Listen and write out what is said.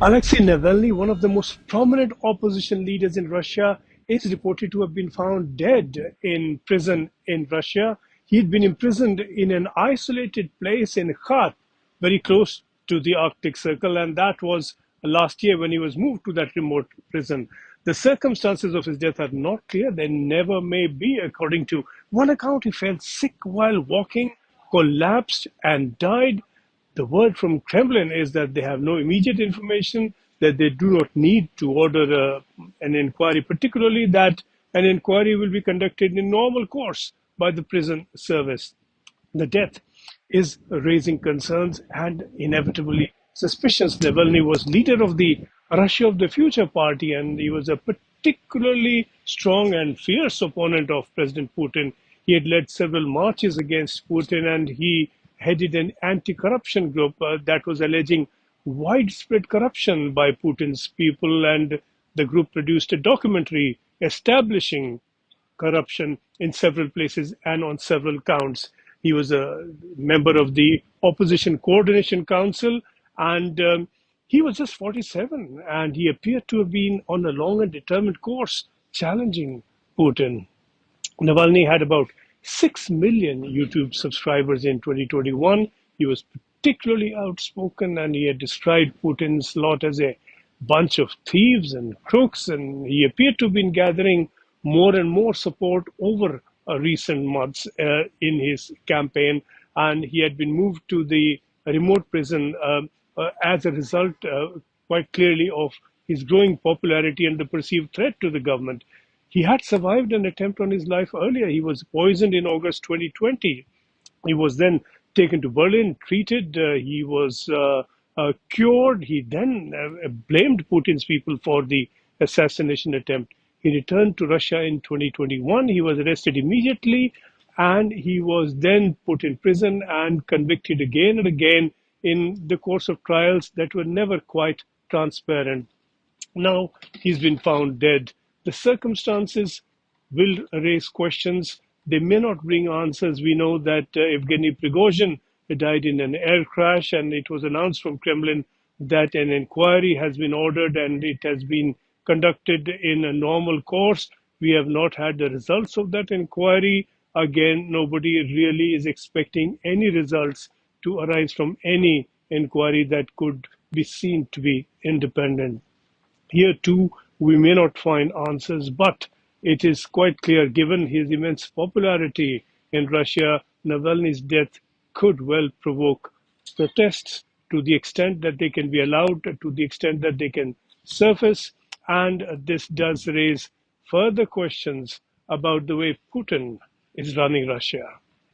Alexei Navalny, one of the most prominent opposition leaders in Russia, is reported to have been found dead in prison in Russia. He had been imprisoned in an isolated place in Khark, very close to the Arctic Circle, and that was last year when he was moved to that remote prison. The circumstances of his death are not clear. They never may be. According to one account, he fell sick while walking, collapsed, and died. The word from Kremlin is that they have no immediate information, that they do not need to order an inquiry, particularly that an inquiry will be conducted in normal course by the prison service. The death is raising concerns and inevitably suspicions. Navalny was leader of the Russia of the Future party, and he was a particularly strong and fierce opponent of President Putin. He had led several marches against Putin, and he headed an anti-corruption group that was alleging widespread corruption by Putin's people, and the group produced a documentary establishing corruption in several places and on several counts. He was a member of the Opposition Coordination Council, and he was just 47, and he appeared to have been on a long and determined course challenging Putin. Navalny had about 6 million YouTube subscribers in 2021. He was particularly outspoken, and he had described Putin's lot as a bunch of thieves and crooks, and he appeared to have been gathering more and more support over recent months in his campaign, and he had been moved to the remote prison as a result, quite clearly, of his growing popularity and the perceived threat to the government. He had survived an attempt on his life earlier. He was poisoned in August 2020. He was then taken to Berlin, treated. He was cured. He then blamed Putin's people for the assassination attempt. He returned to Russia in 2021. He was arrested immediately, and he was then put in prison and convicted again and again in the course of trials that were never quite transparent. Now he's been found dead. The circumstances will raise questions. They may not bring answers. We know that Evgeny Prigozhin died in an air crash, and it was announced from Kremlin that an inquiry has been ordered and it has been conducted in a normal course. We have not had the results of that inquiry. Again, nobody really is expecting any results to arise from any inquiry that could be seen to be independent. Here too, we may not find answers, but it is quite clear, given his immense popularity in Russia, Navalny's death could well provoke protests to the extent that they can be allowed, to the extent that they can surface. And this does raise further questions about the way Putin is running Russia.